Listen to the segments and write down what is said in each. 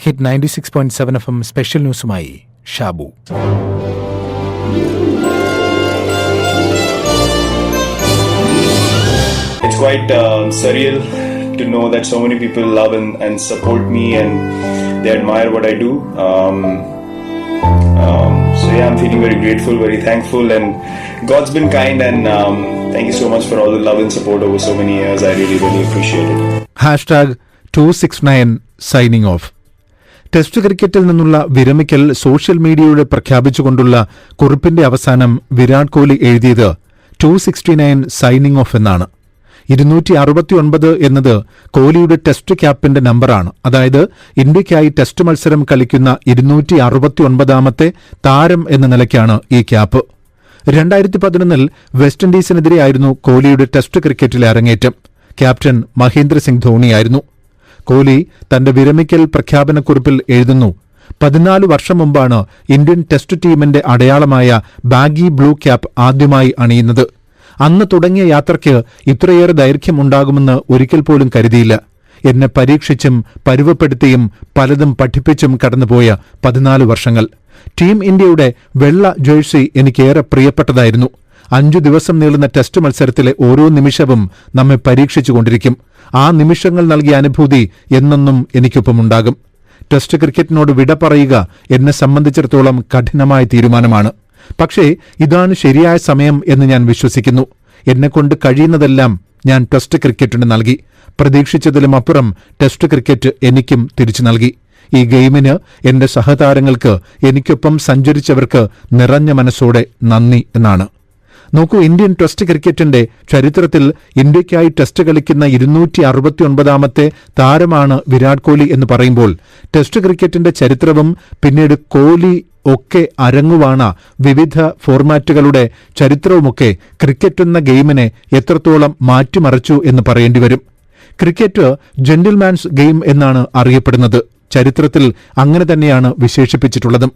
Hit 96.7 FM special ന്യൂസുമായി Shabu. It's quite surreal to know that so many people love and support me and they admire what I do. So yeah, I'm feeling very grateful, very thankful, and God's been kind, and thank you so much for all the love and support over so many years. I really appreciate it. #269 signing off. Test ക്രിക്കറ്റിൽ നിന്നുള്ള വിരമിക്കൽ social മീഡിയയുടെ പ്രഖ്യാപിച്ചുകൊണ്ടുള്ള കുറിപ്പിന്റെ അവസാനം വിരാട് കോഹ്ലി എഴുതിയത് 269 signing off എന്നാണ്. 269 എന്നത് കോഹ്ലിയുടെ test ക്യാപ്പിന്റെ നമ്പറാണ്. അതായത് ഇന്ത്യയ്ക്കായി ടെസ്റ്റ് മത്സരം കളിക്കുന്ന 269ാമത്തെ താരം എന്ന നിലയ്ക്കാണ് ഈ ക്യാപ്പ്. 2011 വെസ്റ്റ് ഇൻഡീസിനെതിരെയായിരുന്നു കോഹ്ലിയുടെ ടെസ്റ്റ് ക്രിക്കറ്റിലെ അരങ്ങേറ്റം. ക്യാപ്റ്റൻ മഹേന്ദ്ര സിംഗ് ധോണിയായിരുന്നു. കോഹ്ലി തന്റെ വിരമിക്കൽ പ്രഖ്യാപനക്കുറിപ്പിൽ എഴുതുന്നു, 14 വർഷം മുമ്പാണ് ഇന്ത്യൻ ടെസ്റ്റ് ടീമിന്റെ അടയാളമായ ബാഗി ബ്ലൂ ക്യാപ്പ് ആദ്യമായി അണിയുന്നത്. അന്ന് തുടങ്ങിയ യാത്രയ്ക്ക് ഇത്രയേറെ ദൈർഘ്യമുണ്ടാകുമെന്ന് ഒരിക്കൽ പോലും കരുതിയില്ല. എന്നെ പരീക്ഷിച്ചും പരുവപ്പെടുത്തിയും പലതും പഠിപ്പിച്ചും കടന്നുപോയ 14 വർഷങ്ങൾ. ടീം ഇന്ത്യയുടെ വെള്ള ജേഴ്സി എനിക്കേറെ പ്രിയപ്പെട്ടതായിരുന്നു. 5 ദിവസം നീളുന്ന ടെസ്റ്റ് മത്സരത്തിലെ ഓരോ നിമിഷവും നമ്മെ പരീക്ഷിച്ചുകൊണ്ടിരിക്കും. ആ നിമിഷങ്ങൾ നൽകിയ അനുഭൂതി എന്നെന്നും എനിക്കൊപ്പമുണ്ടാകും. ടെസ്റ്റ് ക്രിക്കറ്റിനോട് വിട പറയുക എന്നെ സംബന്ധിച്ചിടത്തോളം കഠിനമായ തീരുമാനമാണ്. പക്ഷേ ഇതാണ് ശരിയായ സമയം എന്ന് ഞാൻ വിശ്വസിക്കുന്നു. എന്നെക്കൊണ്ട് കഴിയുന്നതെല്ലാം ഞാൻ ടെസ്റ്റ് ക്രിക്കറ്റിന് നൽകി. പ്രതീക്ഷിച്ചതിലും അപ്പുറം ടെസ്റ്റ് ക്രിക്കറ്റ് എനിക്കും തിരിച്ചു നൽകി. ഈ ഗെയിമിന് എന്റെ സഹതാരങ്ങൾക്ക്, എനിക്കൊപ്പം സഞ്ചരിച്ചവർക്ക് നിറഞ്ഞ മനസ്സോടെ നന്ദി എന്നാണ്. നോക്കൂ, ഇന്ത്യൻ ടെസ്റ്റ് ക്രിക്കറ്റിന്റെ ചരിത്രത്തിൽ ഇന്ത്യയ്ക്കായി ടെസ്റ്റ് കളിക്കുന്ന 269ാമത്തെ താരമാണ് വിരാട് കോഹ്ലി എന്ന് പറയുമ്പോൾ ടെസ്റ്റ് ക്രിക്കറ്റിന്റെ ചരിത്രവും പിന്നീട് കോഹ്ലി ഒക്കെ അരങ്ങുവാണ വിവിധ ഫോർമാറ്റുകളുടെ ചരിത്രവുമൊക്കെ ക്രിക്കറ്റെന്ന ഗെയിമിനെ എത്രത്തോളം മാറ്റിമറിച്ചു എന്ന് പറയേണ്ടി വരും. ക്രിക്കറ്റ് ജെന്റിൽമാൻസ് ഗെയിം എന്നാണ് അറിയപ്പെടുന്നത്. ചരിത്രത്തിൽ അങ്ങനെ തന്നെയാണ് വിശേഷിപ്പിച്ചിട്ടുള്ളതും.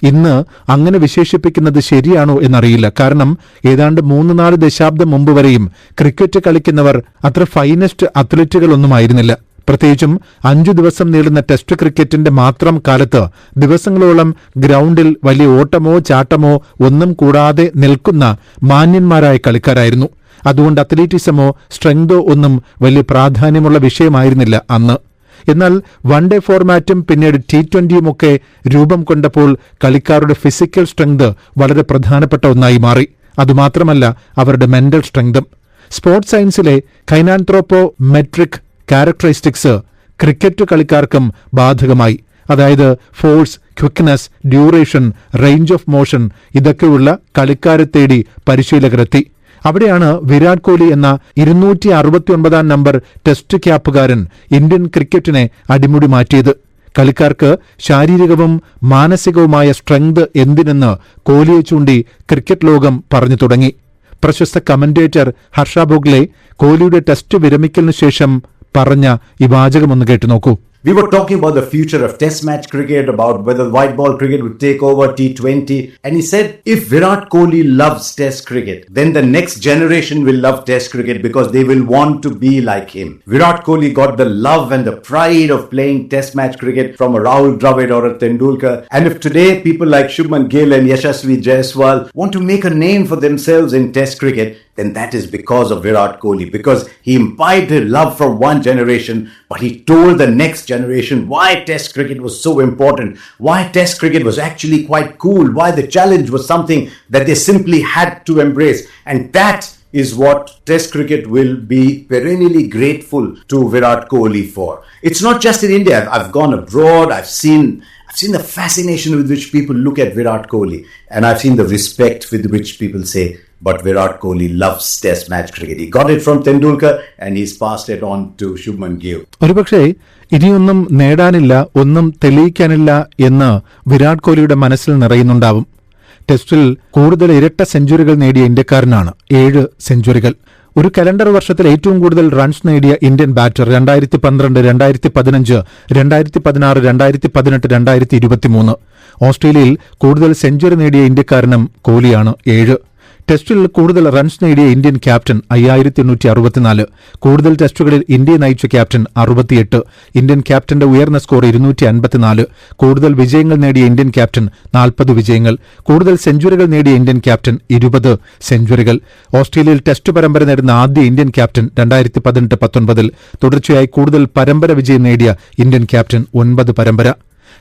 ഇന്ന് അങ്ങനെ വിശേഷിപ്പിക്കുന്നത് ശരിയാണോ എന്നറിയില്ല. കാരണം ഏതാണ്ട് 3-4 ദശാബ്ദം മുമ്പ് വരെയും ക്രിക്കറ്റ് കളിക്കുന്നവർ അത്ര ഫൈനസ്റ്റ് അത്ലറ്റുകളൊന്നുമായിരുന്നില്ല. പ്രത്യേകിച്ചും 5 ദിവസം നീളുന്ന ടെസ്റ്റ് ക്രിക്കറ്റിന്റെ മാത്രം കാലത്ത് ദിവസങ്ങളോളം ഗ്രൗണ്ടിൽ വലിയ ഓട്ടമോ ചാട്ടമോ ഒന്നും കൂടാതെ നിൽക്കുന്ന മാന്യന്മാരായ കളിക്കാരായിരുന്നു. അതുകൊണ്ട് അത്ലറ്റിസമോ സ്ട്രെങ്തോ ഒന്നും വലിയ പ്രാധാന്യമുള്ള വിഷയമായിരുന്നില്ല അന്ന്. എന്നാൽ വൺ ഡേ ഫോർമാറ്റും പിന്നീട് T20 ഒക്കെ രൂപം കൊണ്ടപ്പോൾ കളിക്കാരുടെ ഫിസിക്കൽ സ്ട്രെങ്ത് വളരെ പ്രധാനപ്പെട്ട ഒന്നായി മാറി. അതുമാത്രമല്ല അവരുടെ മെന്റൽ സ്ട്രെങ്തും. സ്പോർട്സ് സയൻസിലെ കൈനാൻത്രോപ്പോ മെട്രിക് ക്യാരക്ടറിസ്റ്റിക്സ് ക്രിക്കറ്റ് കളിക്കാർക്കും ബാധകമായി. അതായത് force, quickness, duration, range of motion ഇതൊക്കെയുള്ള കളിക്കാരെ തേടി പരിശീലകരെത്തി. അവിടെയാണ് വിരാട് കോഹ്ലി എന്ന 269ാം നമ്പർ ടെസ്റ്റ് ക്യാപ്പുകാരൻ ഇന്ത്യൻ ക്രിക്കറ്റിനെ അടിമുടി മാറ്റിയത്. കളിക്കാർക്ക് ശാരീരികവും മാനസികവുമായ സ്ട്രെങ്ത് എന്തിനെന്ന് കോഹ്ലിയെ ചൂണ്ടി ക്രിക്കറ്റ് ലോകം പറഞ്ഞു തുടങ്ങി. പ്രശസ്ത കമന്റേറ്റർ ഹർഷ ഭോഗ്ലെ കോഹ്ലിയുടെ ടെസ്റ്റ് വിരമിക്കലിനു ശേഷം പറഞ്ഞ ഈ വാചകമൊന്ന് കേട്ടു നോക്കൂ. We were talking about the future of test match cricket, about whether white ball cricket would take over T20. And he said, if Virat Kohli loves test cricket, then the next generation will love test cricket because they will want to be like him. Virat Kohli got the love and the pride of playing test match cricket from a Rahul Dravid or a Tendulkar. And if today people like Shubman Gill and Yashasvi Jaiswal want to make a name for themselves in test cricket, then that is because of Virat Kohli, because he imbibed love from one generation, but he told the next generation why test cricket was so important, why test cricket was actually quite cool, why the challenge was something that they simply had to embrace. And that is what test cricket will be perennially grateful to Virat Kohli for. It's not just in India. I've gone abroad, I've seen the fascination with which people look at Virat Kohli, and I've seen the respect with which people say, but Virat Kohli loves test match cricket. He got it from Tendulkar and he's passed it on to Shubman Gill. ഒരുപക്ഷേ ഇനിയൊന്നും നേടാനില്ല, ഒന്നും തെളിയിക്കാനില്ല എന്ന് വിരാട് കോഹ്ലിയുടെ മനസ്സിൽ നിറയുന്നുണ്ടാവും. ടെസ്റ്റിൽ കൂടുതൽ ഇരട്ട സെഞ്ചുറികൾ നേടിയ ഇന്ത്യക്കാരനാണ്. 7 സെഞ്ചുറികൾ. ഒരു കലണ്ടർ വർഷത്തിൽ ഏറ്റവും കൂടുതൽ റൺസ് നേടിയ ഇന്ത്യൻ ബാറ്റർ 2012, 2015, 2016, 2018, 2023. ഓസ്ട്രേലിയയിൽ കൂടുതൽ സെഞ്ചുറി നേടിയ ഇന്ത്യക്കാരനും കോഹ്ലിയാണ് 7. ടെസ്റ്റിൽ കൂടുതൽ റൺസ് നേടിയ ഇന്ത്യൻ ക്യാപ്റ്റൻ 5864. കൂടുതൽ ടെസ്റ്റുകളിൽ ഇന്ത്യയെ നയിച്ച ക്യാപ്റ്റൻ 68. ഇന്ത്യൻ ക്യാപ്റ്റന്റെ ഉയർന്ന സ്കോർ 254. കൂടുതൽ വിജയങ്ങൾ നേടിയ ഇന്ത്യൻ ക്യാപ്റ്റൻ 40 വിജയങ്ങൾ. കൂടുതൽ സെഞ്ചുറികൾ നേടിയ ഇന്ത്യൻ ക്യാപ്റ്റൻ 20 സെഞ്ചുറികൾ. ഓസ്ട്രേലിയയിൽ ടെസ്റ്റ് പരമ്പര നേടുന്ന ആദ്യ ഇന്ത്യൻ ക്യാപ്റ്റൻ 2018-19. തുടർച്ചയായി കൂടുതൽ പരമ്പര വിജയം നേടിയ ഇന്ത്യൻ ക്യാപ്റ്റൻ 9 പരമ്പര.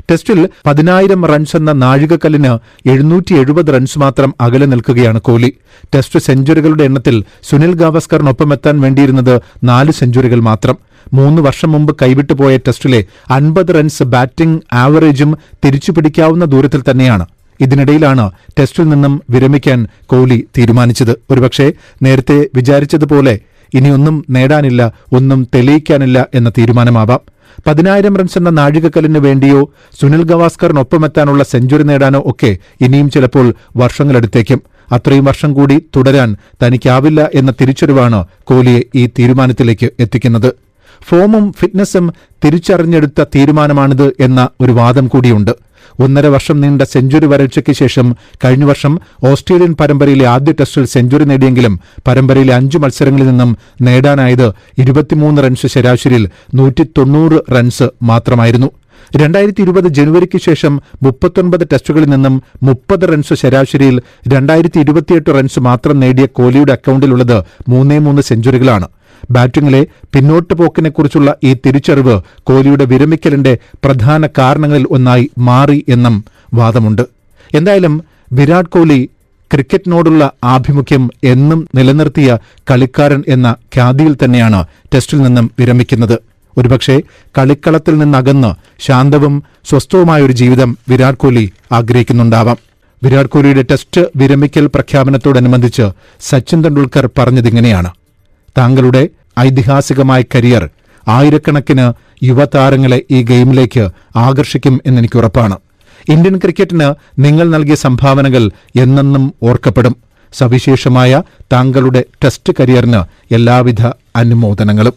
ടെസ്റ്റിൽ 10,000 റൺസ് എന്ന നാഴികക്കല്ലിന് 770 റൺസ് മാത്രം അകലെ നിൽക്കുകയാണ് കോഹ്ലി. ടെസ്റ്റ് സെഞ്ചുറികളുടെ എണ്ണത്തിൽ സുനിൽ ഗാവസ്കറിനൊപ്പമെത്താൻ വേണ്ടിയിരുന്നത് 4 സെഞ്ചുറികൾ മാത്രം. 3 വർഷം മുമ്പ് കൈവിട്ടുപോയ ടെസ്റ്റിലെ 50 റൺസ് ബാറ്റിംഗ് ആവറേജും തിരിച്ചുപിടിക്കാവുന്ന ദൂരത്തിൽ തന്നെയാണ്. ഇതിനിടയിലാണ് ടെസ്റ്റിൽ നിന്നും വിരമിക്കാൻ കോഹ്ലി തീരുമാനിച്ചത്. ഒരുപക്ഷെ നേരത്തെ വിചാരിച്ചതുപോലെ ഇനിയൊന്നും നേടാനില്ല, ഒന്നും തെളിയിക്കാനില്ല എന്ന തീരുമാനമാവാം. 10,000 റൺസ് എന്ന നാഴികക്കല്ലിന് വേണ്ടിയോ സുനിൽ ഗവാസ്കറിനൊപ്പമെത്താനുള്ള സെഞ്ചുറി നേടാനോ ഒക്കെ ഇനിയും ചിലപ്പോൾ വർഷങ്ങളെടുത്തേക്കും. അത്രയും വർഷം കൂടി തുടരാൻ തനിക്കാവില്ല എന്ന തിരിച്ചറിവാണ് കോഹ്ലിയെ ഈ തീരുമാനത്തിലേക്ക് എത്തിക്കുന്നത്. ഫോമും ഫിറ്റ്നസും തിരിച്ചറിഞ്ഞെടുത്ത തീരുമാനമാണിത് എന്ന ഒരു വാദം കൂടിയുണ്ട്. 1.5 വർഷം നീണ്ട സെഞ്ചുറി വരൾച്ചയ്ക്ക് ശേഷം കഴിഞ്ഞ വർഷം ഓസ്ട്രേലിയൻ പരമ്പരയിലെ ആദ്യ ടെസ്റ്റിൽ സെഞ്ചുറി നേടിയെങ്കിലും പരമ്പരയിലെ 5 മത്സരങ്ങളിൽ നിന്നും നേടാനായത് 23 റൺസ് ശരാശരിയിൽ 190 റൺസ് മാത്രമായിരുന്നു. 2020 ജനുവരിക്ക് ശേഷം 39 ടെസ്റ്റുകളിൽ നിന്നും 30 റൺസ് ശരാശരിയിൽ 2028 റൺസ് മാത്രം നേടിയ കോഹ്ലിയുടെ അക്കൌണ്ടിലുള്ളത് 3 സെഞ്ചുറികളാണ്. ബാറ്റിംഗിലെ പിന്നോട്ട് പോക്കിനെക്കുറിച്ചുള്ള ഈ തിരിച്ചറിവ് കോഹ്ലിയുടെ വിരമിക്കലിന്റെ പ്രധാന കാരണങ്ങളിൽ ഒന്നായി മാറി എന്നും വാദമുണ്ട്. എന്തായാലും വിരാട് കോഹ്ലി ക്രിക്കറ്റിനോടുള്ള ആഭിമുഖ്യം എന്നും നിലനിർത്തിയ കളിക്കാരൻ എന്ന ഖ്യാതിയിൽ തന്നെയാണ് ടെസ്റ്റിൽ നിന്നും വിരമിക്കുന്നത്. ഒരുപക്ഷെ കളിക്കളത്തിൽ നിന്നകന്ന് ശാന്തവും സ്വസ്ഥവുമായൊരു ജീവിതം വിരാട് കോഹ്ലി ആഗ്രഹിക്കുന്നുണ്ടാവാം. വിരാട് കോഹ്ലിയുടെ ടെസ്റ്റ് വിരമിക്കൽ പ്രഖ്യാപനത്തോടനുബന്ധിച്ച് സച്ചിൻ തെണ്ടുൽക്കർ പറഞ്ഞതിങ്ങനെയാണ്: താങ്കളുടെ ഐതിഹാസികമായ കരിയർ ആയിരക്കണക്കിന് യുവതാരങ്ങളെ ഈ ഗെയിമിലേക്ക് ആകർഷിക്കും എന്നെനിക്ക് ഉറപ്പാണ്. ഇന്ത്യൻ ക്രിക്കറ്റിന് നിങ്ങൾ നൽകിയ സംഭാവനകൾ എന്നെന്നും ഓർക്കപ്പെടും. സവിശേഷമായ താങ്കളുടെ ടെസ്റ്റ് കരിയറിന് എല്ലാവിധ അനുമോദനങ്ങളും.